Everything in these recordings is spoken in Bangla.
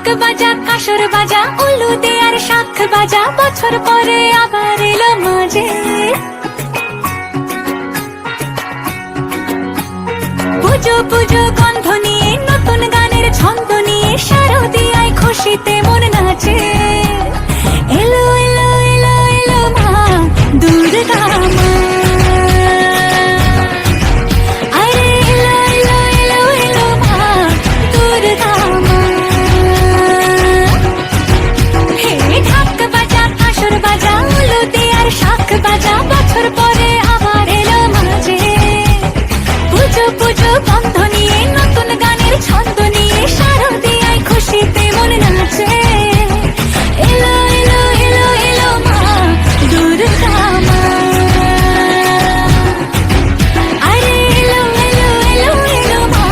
ঢাক বাজা কাসর বাজা উলু দে আর শাখ বাজা, বছর পরে আবার এলো মাঝে। পুজো পুজো গন্ধ নিয়ে নতুন গানের ছন্দ নিয়ে শারদিয়ায় খুশিতে মন নাচে। এলো এলো এলো এলো মা দুর্গা মা, আরে এলো এলো এলো এলো মা দুর্গা মা। হে ঢাক বাজা কাসর বাজা উলু দে আর শাখ বাজা, বছর পরে আবার এলো মাঝে। পুজো পুজো গন্ধ নিয়ে নতুন গানের ছন্দ নিয়ে শারদিয়ায় খুশিতে মন নাচে। এলো এলো এলো এলো মা দুর্গা মা, আরে এলো এলো এলো এলো মা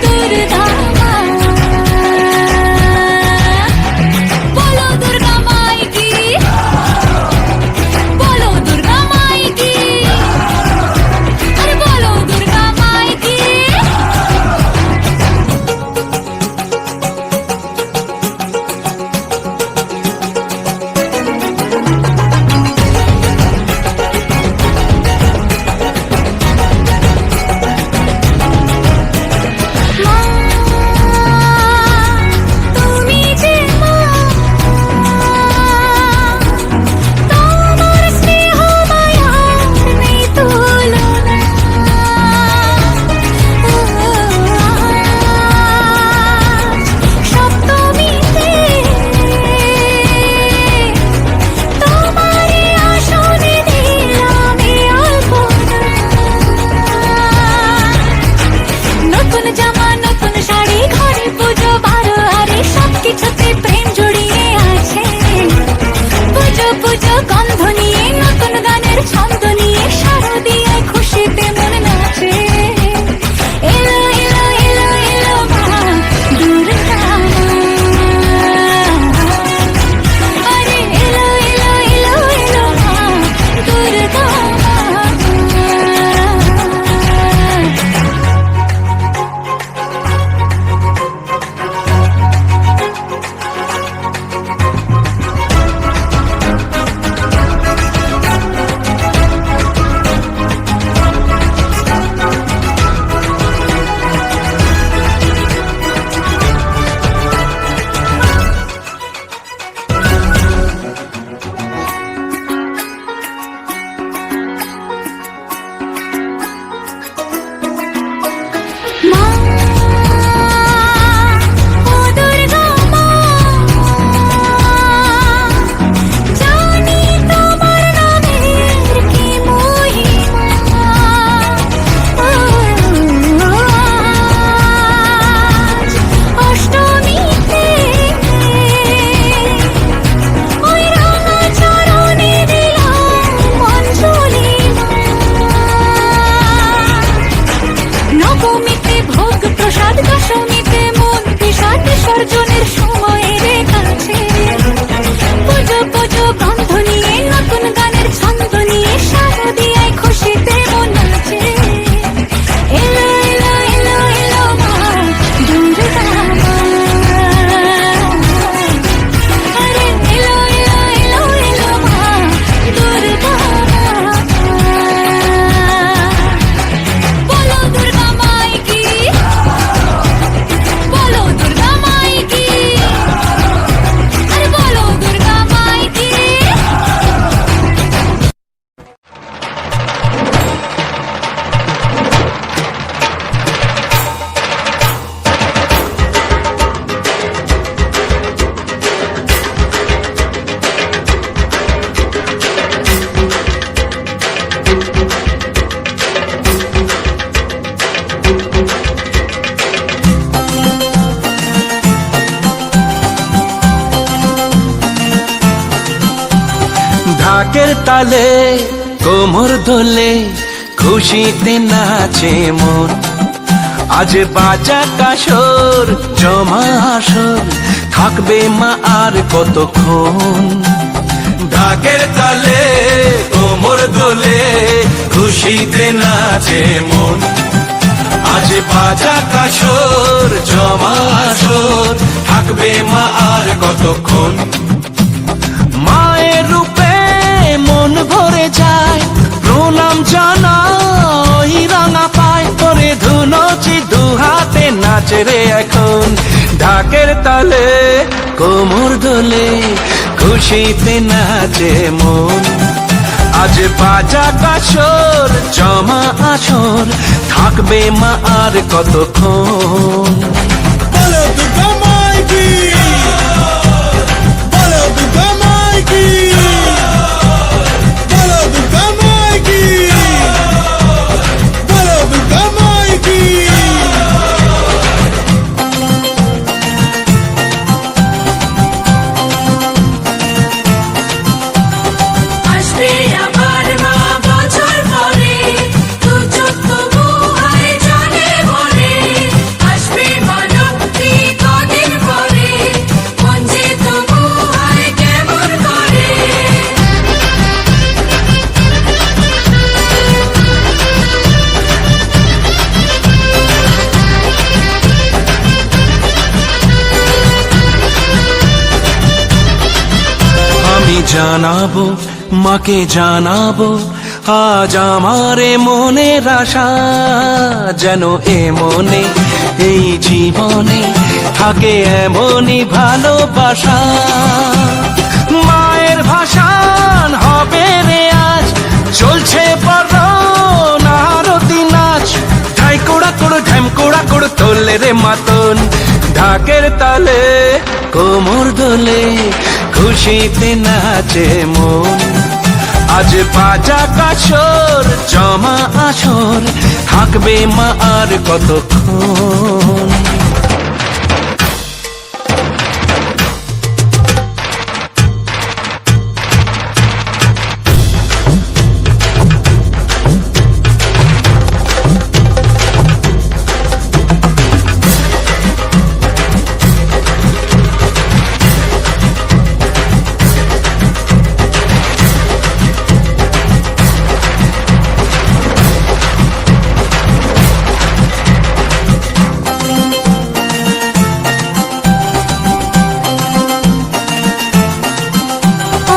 দুর্গা মা। বলো দুর্গা মাই কি, বলো দুর্গা মাই কি, আরে বলো দুর্গা মাই কি। মা তুমি যে মা, তোমার স্নেহ মায়ার নেই তুলনা। সপ্তমীতে তোমারই আসনে দিলাম এই অল্পনা। নতুন জামা নতুন শাড়ি ঘরে পুজো বারো আরে সবকিছুতে প্রেম জড়িয়ে আছে। পুজো পুজো গন্ধ নিয়ে নতুন গানের ছন্দ নিয়ে শারদিয়ায় খুশিতে মন নাচে। এলো এলো এলো এলো মা দুর্গা মা, আরে এলো এলো এলো এলো মা দুর্গা মা। মা ও দুর্গা মা, জানি তোমার নামের কি মহিমা। আজ অষ্টমীতে ওই রাঙা চরণে দিলাম অঞ্জলি মা। নবমীতে ভোগ প্রসাদ, দশমীতে মন বিষাদ বিসর্জনের সময়ের কাছে। পুজো পুজো গন্ধ নিয়ে নতুন গানের ছন্দ নিয়ে শারদিয়ায় খুশিতে মন নাচে। এলো এলো এলো এলো মা দুর্গা মা, আরে এলো এলো এলো এলো মা দুর্গা মা। বলো দুর্গা মাই কি, বলো দুর্গা মাই কি, আরে বলো দুর্গা মাই কি। ঢাকের তালে কোমর দোলে খুশিতে নাচে মন। আজ বাজা কাসর জমা আসর থাকবে মা আর কতক্ষণ। ঢাকের তালে কোমর দোলে খুশিতে নাচে মন। আজ বাজা কাসর জমা আসর থাকবে মা মা আর কতক্ষণ। মায়ের রূপে মন ভরে যায়, প্রণাম জানাই রাঙা পায়, করে ধুনচি দু হাতে নাচে রে এখন। ঢাকের তালে কোমর দোলে, খুশিতে নাচে মন। আজ বাজা কাসর জমা আসর, থাকবে মা আর কতক্ষণ। বলো দুর্গা মাইকি, বলো দুর্গা মাইকি, বলো দুর্গা মাইকি, বলো দুর্গা মাইকি। আসবে আবার মা বছর পরে, দু চোখ তবু হয় জলে ভরে। আসবে মা লক্ষ্মী কদিন পরে, মন যে তবু হয় কেমন করে। আমি জানাবো মাকে জানাবো, আজ আমারে মনের আশা, যেন এ মনে এই জীবনে থাকে এমনই ভালোবাসা। মায়ের ভাষান হবে রে আজ, চলছে বরণ আরতি নাচ। ঢাই কোড়া কোড় ঢ্যাম কোড়া কোড় তোলে রে মাতন। ঢাকের তালে কোমর দোলে, খুশিতে নাচে মন। আজ বাজা কাসর জমা আসর, থাকবে মা আর কতক্ষণ।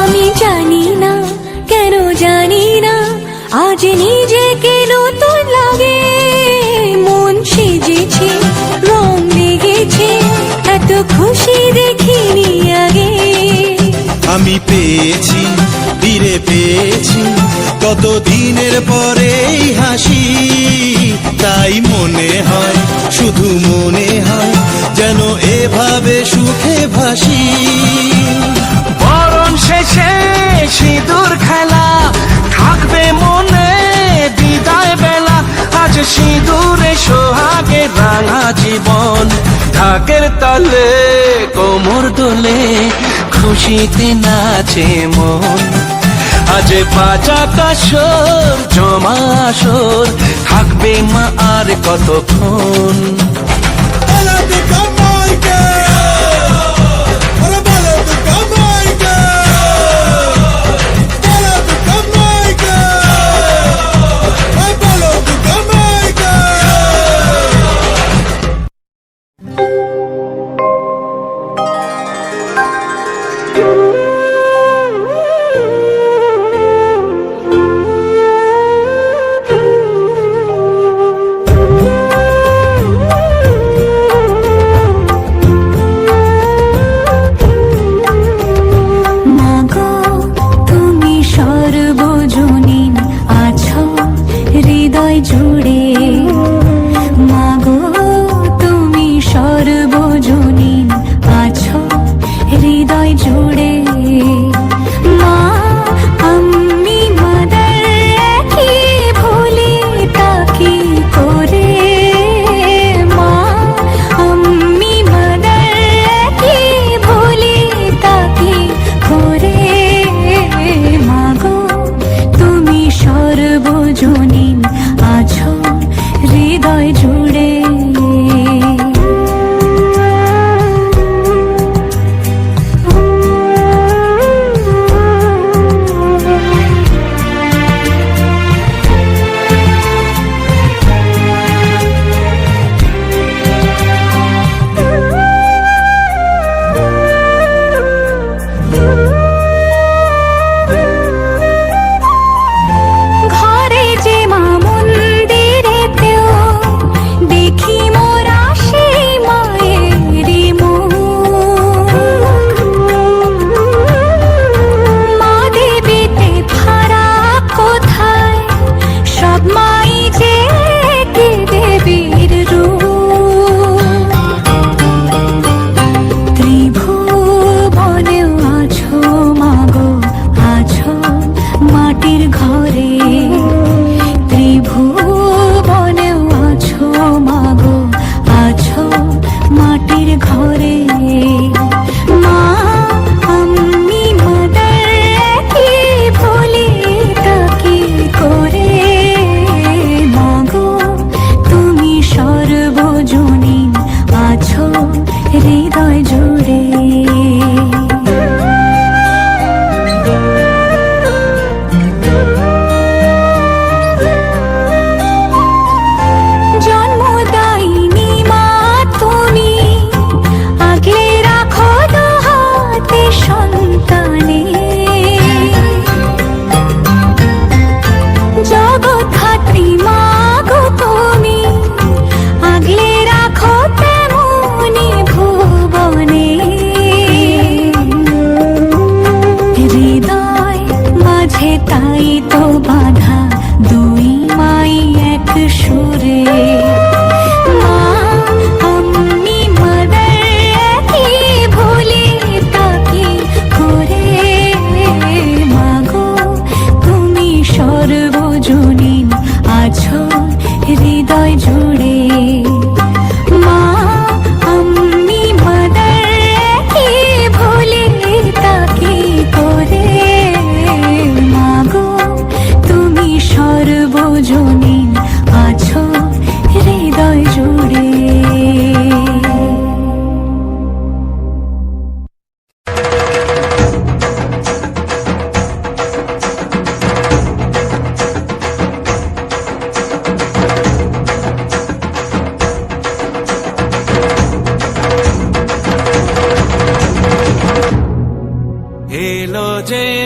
আমি জানি না কেন জানি না, আজ নিজেকে নতুন লাগে। মন সেজেছে রং লেগেছে, এত খুশি দেখিনি আগে। আমি পেয়েছি ফিরে পেয়েছি কত দিনের পরে এই হাসি, তাই মনে হয় শুধু মনে হয় যেন এভাবে সুখে ভাসি। বরণ শেষে সিঁদুর খেলা, থাকবে মনে বিদায় বেলা। আজ সিঁদুরে সোহাগে রাঙা জীবন। ঢাকের তালে কোমর দোলে, খুশিতে নাচে মন। আজ বাজা কাসর জমা আসর, থাকবে মা আর কতক্ষণ। বলো দুর্গা মাইকি, বলো দুর্গা মাইকি, বলো দুর্গা মাইকি, বলো দুর্গা মাইকি। মাগো তুমি সর্বজনীন আছো হৃদয় জুড়ে। মাগো তুমি সর্বজনীন আছো হৃদয় জুড়ে। মা আমি মাদার কি ভুলি তাকি করে। মা আমি মাদার কি ভুলি তাকি করে। মাগো তুমি সর্বজনীন আছো হৃদয় জুড়ে।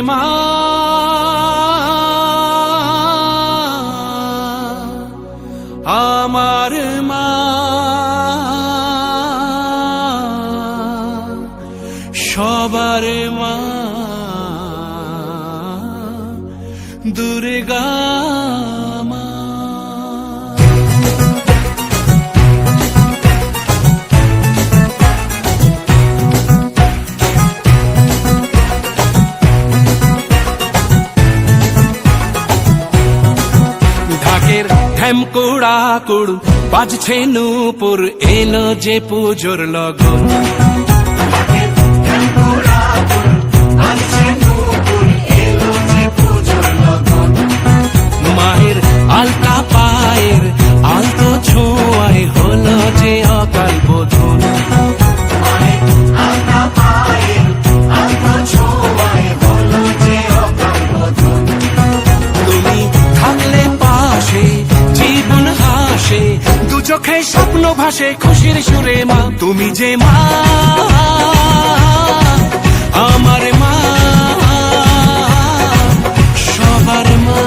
মা আমার মা সবার মা দুর্গা মা। ঢাকের ঢ্যামকুড়া কুড় বাজছে নূপুর এলো যে পুজোর লগন। মায়ের আলতা পায়ের আলতো ছোঁয়ায় হলো যে অকাল বোধন। তুমি থাকলে পাশে জীবন হাসে দু চোখে স্বপ্ন ভাসে খুশির সুরে মা তুমি যে মা আমার মা সবার মা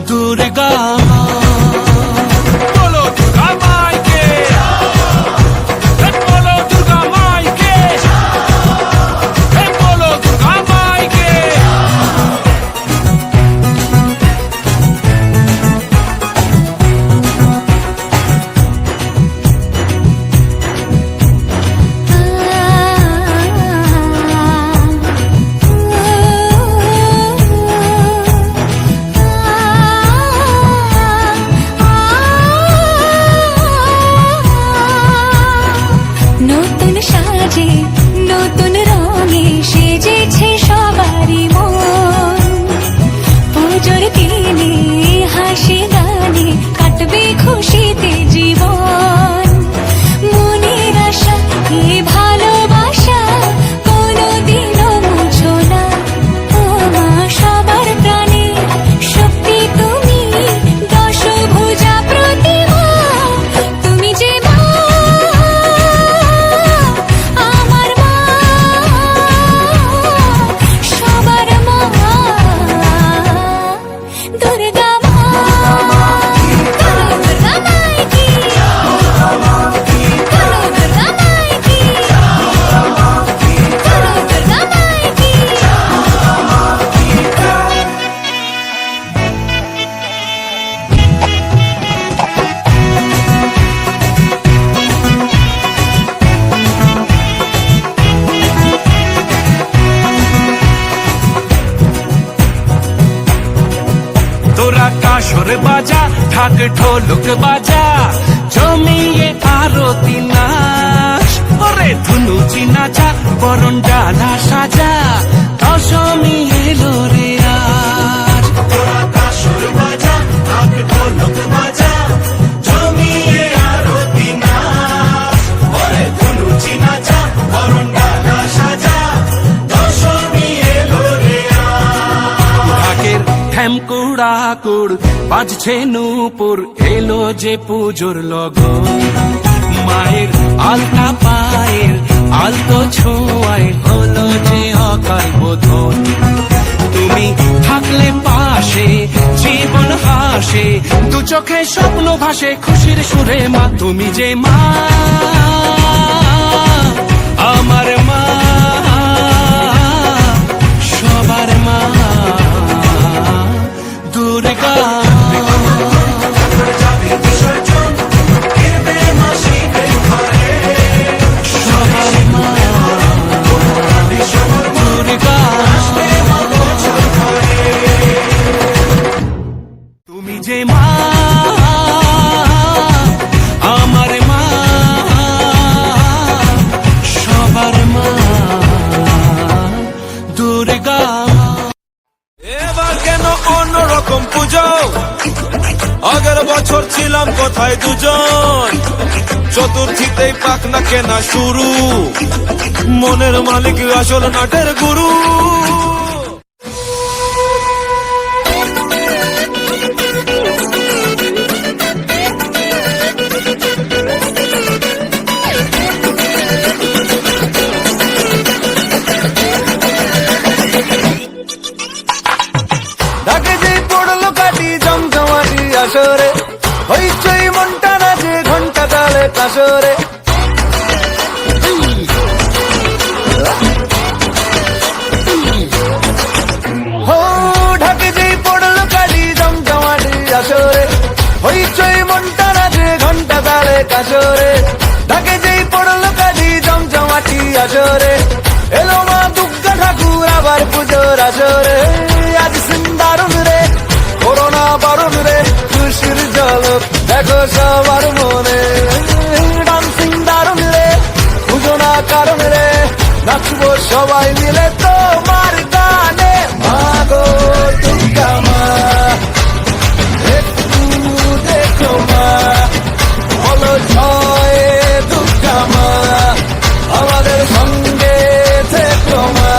দুর্গা মা। বলো দুর্গা মাইকে, বলো দুর্গা মাইকে, বলো দুর্গা মাইকে। নতুন সাজে নতুন রঙে সেজেছে সবারই মন। পুজোর দিনে হাসি গানে কাটবে খুশিতে জীবন। মনের আশা এ ভালোবাসা কোনোদিনও মুছো না। ও মা সবার প্রাণে শক্তি তুমি দশভুজা প্রতিমা তুমি যে মা আমার মা সবার মা দুর্গা মা। দুর্গা মাইকি, দুর্গা মাইকি, দুর্গা মাইকি। তোরা কাসর বাজা ঢাক ঢোলক বাজা জমিয়ে আরতি নাচ ওরে ধুনুচি নাচা বরণ ডালা সাজা দশমী এলো রে আজ। তোরা কাসর বাজা ঢাক ঢোলক বাজা জমিয়ে আরতি নাচ ওরে ধুনুচি নাচা বরণ ডালা সাজা দশমী এলো রে আজ। ঢাকের ঢ্যামকুড়া কুড় বাজছে নূপুর এলো যে পুজোর লগন। মায়ের আলতা পায়ের আলতো ছোঁয়ায় হলো যে অকাল বোধন। তুমি থাকলে পাশে জীবন হাসে দু চোখে স্বপ্ন ভাসে খুশির সুরে মা তুমি যে মা আমার মা সবার মা দুর্গা। সবার মা দুর্গা তুমি যে মা আমার মা সবার মা দুর্গা। এবার কেন অন্যরকম পুজো? আগের বছর ছিলাম কোথায় দুজন, চতুর্থীতেই পাখনা কেনা শুরু, মনের মালিক আসল নাটের গুরু। আসরে, ডাকে যেই পড়লো কাজী জমজমাটি আসরে, এলো মা দুর্গা ঠাকুর আবার পুজোর আসরে। আজ সিন্দারুন রে, করোনা বারণ রে, খুশির ঝলক দেখো সবার মনে। ডান্সিং দারুন রে, পুজো না কারণ রে, নাচবো সবাই মিলে তোমার গানে। মা গো দুর্গা মা, একটু দেখো মা, বলো জয় দুর্গা মা, আমাদের সঙ্গে থেকো মা।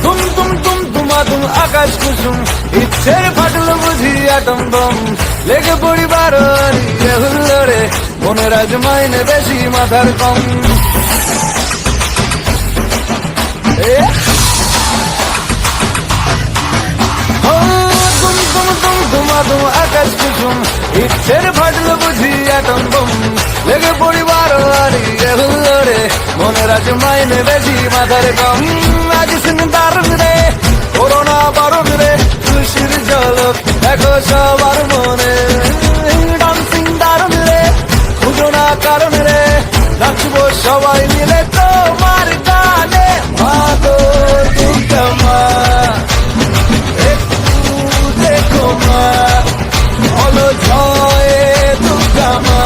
তুম তুম তুম তুমাতুম আকাশ কুসুম, ইচ্ছের ফাটল বুঝি আটম বম, লেগে পরিবার হুল্লোড়ে, মনের আজ মাইনে বেশি মাথার কম। এ? ও, তুম তুম তুম তুমাতুম আকাশ কুসুম, ইচ্ছের ফাটল বুঝি আটম বম, লেগে পরিবার হুল্লোড়ে, মনের আজ মাইনে বেশি মাথার কম। আজ সিন্দারুন রে, করোনা বারণ রে, খুশির ঝলক দেখো সবার মনে। ডান্সিং দারুন রে, পুজো না কারণ রে, নাচবো সবাই মিলে তোমার গানে। মা গো দুর্গা মা, একটু দেখো মা, বলো জয় দুর্গা মা,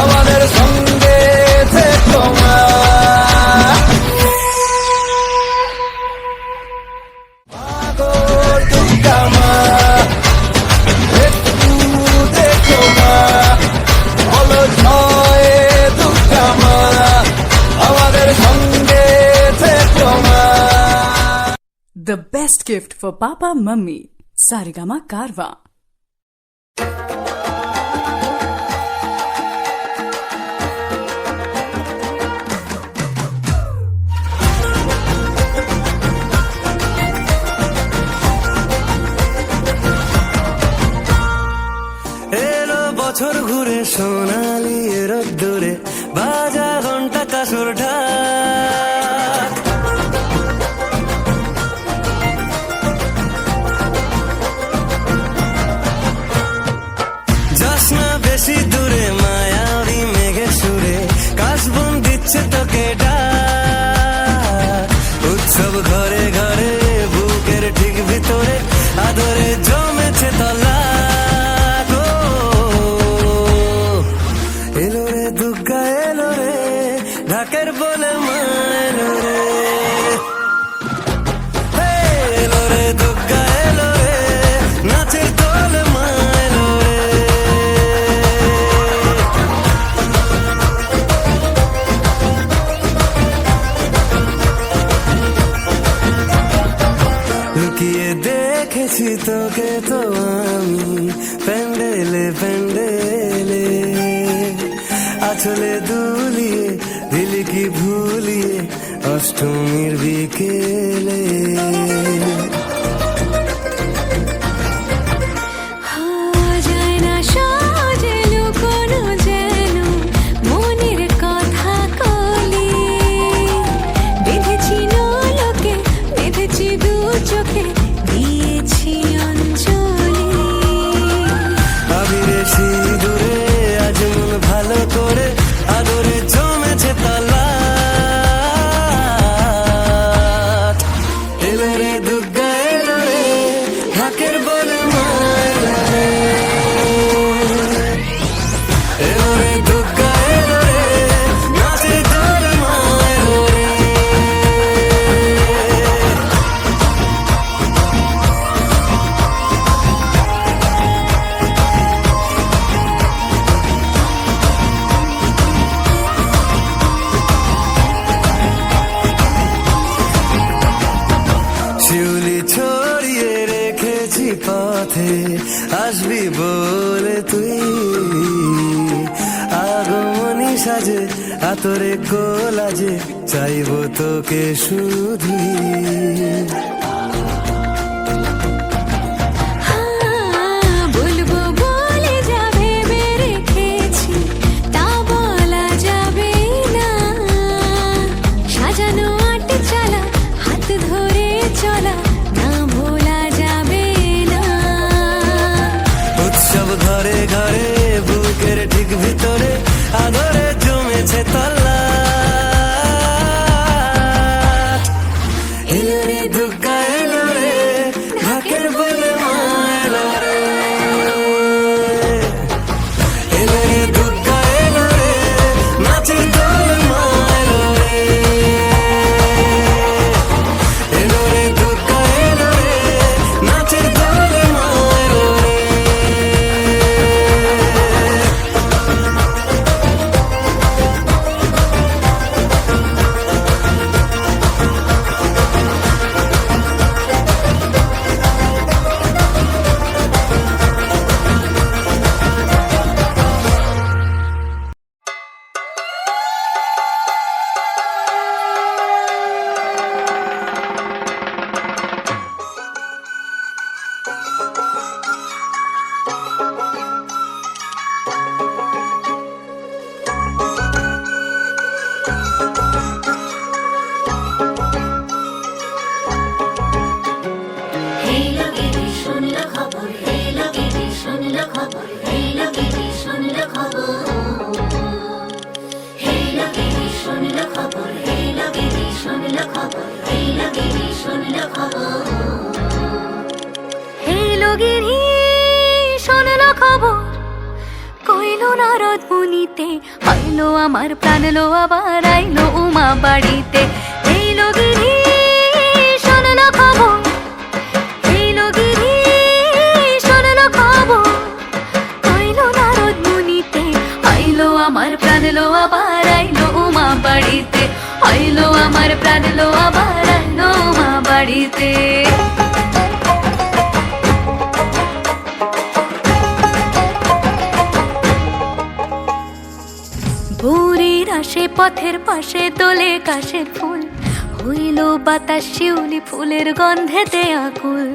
আমাদের সঙ্গে থেকো মা। মা গো দুর্গা মা, একটু দেখো মা, বলো জয় দুর্গা মা, আমাদের সঙ্গে থেকো মা। The best gift for Papa Mummy. Sarigama Karwa. এলো বছর ঘুরে সোনালি রোদ্দুরে, বাজা ঘন্টা কাসুর ঢাক, যাস না বেশি দূরে, মায়াবী মেঘে সুরে, কাশবন দিচ্ছে তোকে ডাক। উৎসব ঘরে ঘরে, বুকের ঠিক ভিতরে, আদরে জমেছে তলা। এলো রে দুর্গা এলো রে, ঢাকের বলে মা এলো রে। হে, এলো রে দুর্গা এলো রে, নাচের দলে মা এলো রে। লুকিয়ে দেখেছি তোকে তো আমি, প্যান্ডেলে প্যান্ডেলে, আছলে দুলিয়ে দিলি কি ভুলিয়ে, অষ্টমীর বিকেলে। যায় না সাজে লুকোনো যেন মনের কথা কলি, বেঁধেছি লোকে, বেঁধেছি দু চোখে, দিয়েছি অঞ্জলি। আবিরে সিঁদুরে আজ মন ভালো করে, আদরে জমেছে তলা। এলো রে দুর্গা এলো রে, ঢাকের বলে মা এলো রে। এলো রে দুর্গা এলো রে, নাচের দলে মা এলো রে। শিউলি ছড়িয়ে রেখেছি পথে, আসবি বলে তুই, আগমনী সাজে আতরে কোলাজে, চাইবো তোকে শুধুই। খবর, এই লোকেরই শুনলো খবর। এই লোকেরই শুনলো খবর, এই লোকেরই শুনলো খবর, এই লোকেরই শুনলো খবর। এই লোকেরই শুনলো খবর, কইলো নারদ মুনিতে, আইলো আমার প্রাণ লো আবার আইলো উমা বাড়িতে। এই লোকেরই শুনলো খবর, এই লোকেরই শুনলো খবর, কইলো নারদ মুনিতে, আইলো আমার প্রাণ লো আবার আইলো উমা বাড়িতে, আইলো আমার প্রাণ লো আবার আইলো উমা বাড়িতে। ভোরের আসে পথের পাশে তোলে কাশের ফুল, হইল বাতাস শিউলি ফুলের গন্ধেতে আকুল।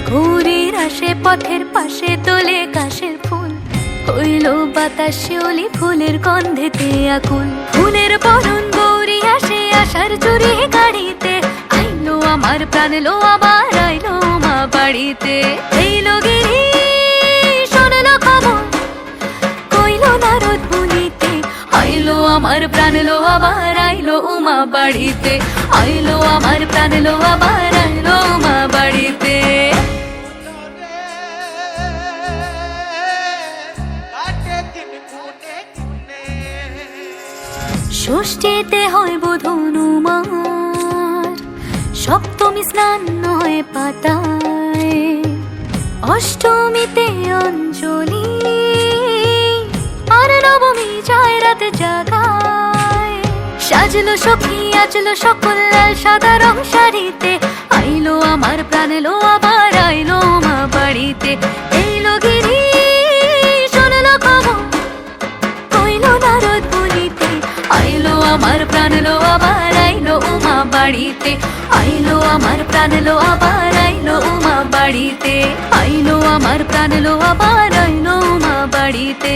ভোরের আসে পথের পাশে তোলে কাশের ফুল, হইল বাতাস শিউলি ফুলের গন্ধেতে আকুল। ফুলের বরণ গৌরী আসে আশার চুরি গাড়িতে, আইলো আমার প্রাণ লো আবার আইলো মা বাড়িতে। এই লোকেরই শুনলো খবর, কইলো নারদ মুনিতে, আইলো আমার প্রাণ লো আবার আইলো উমা বাড়িতে, আইলো আমার প্রাণ লো আবার আইলো উমা বাড়িতে। ষষ্ঠীতে হয় বোধনুমার, সপ্তমী স্নান নয় পাতায়, অষ্টমীতে অঞ্জলি, আর নবমী যায় রাতে জাগায়। সাজলো সখী আজলো সকল লাল সাদা রং শাড়িতে, আইলো আমার প্রাণ লো আবার আইলো মা বাড়িতে। এই লোকেরই শুনলো খবর, কইলো নারদ মুনিতে, আইলো আমার প্রাণ লো আবার আইলো উমা বাড়িতে, আইলো আমার প্রাণ লো আবার আইলো উমা বাড়িতে, আইলো আমার প্রাণ লো আবার আইলো উমা বাড়িতে।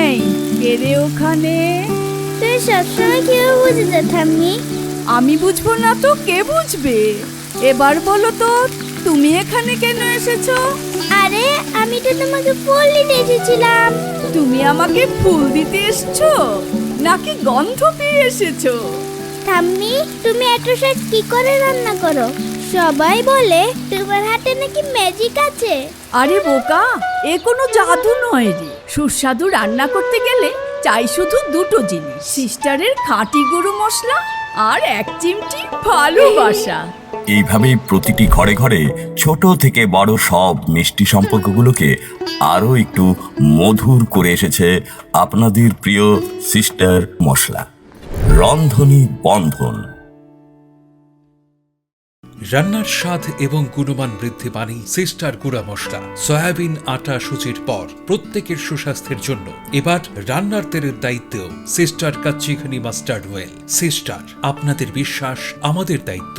এই কে রে ওখানে? তুই সবসময় কেউ বুঝে যা ঠাম্মি। আমি বুঝবো না তো কে বুঝবে? এবার বলো তো তুমি এখানে কেন এসেছো? আরে আমি তো তোমাকে ফুল দিতে এসেছিলাম। তুমি আমাকে ফুল দিতে এসেছো নাকি গন্ধ পেয়ে এসেছো? ঠাম্মি তুমি এত শাক কি করে রান্না করো? সবাই বলে তোমার হাতে নাকি ম্যাজিক আছে। আরে বোকা, এ কোনো জাদু নয় রে। সুস্বাদু রান্না করতে গেলে চাই শুধু দুটো জিনিস, সিস্টারের খাঁটি গরু মশলা আর এক চিমটি ভালোবাসা। এইভাবেই প্রতিটি ঘরে ঘরে ছোট থেকে বড় সব মিষ্টি সম্পর্কগুলোকে আরো একটু মধুর করে এসেছে আপনাদের প্রিয় সিস্টার মশলা, রন্ধনী বন্ধন। রান্নার স্বাদ এবং গুণমান বৃদ্ধি পানি সিস্টার গুঁড়া মশলা। সয়াবিন আটা সুজির পর প্রত্যেকের সুস্বাস্থ্যের জন্য এবার রান্নার তেলের দায়িত্বেও sister kachi ghani mustard oil. Sister, আপনাদের বিশ্বাস আমাদের দায়িত্ব।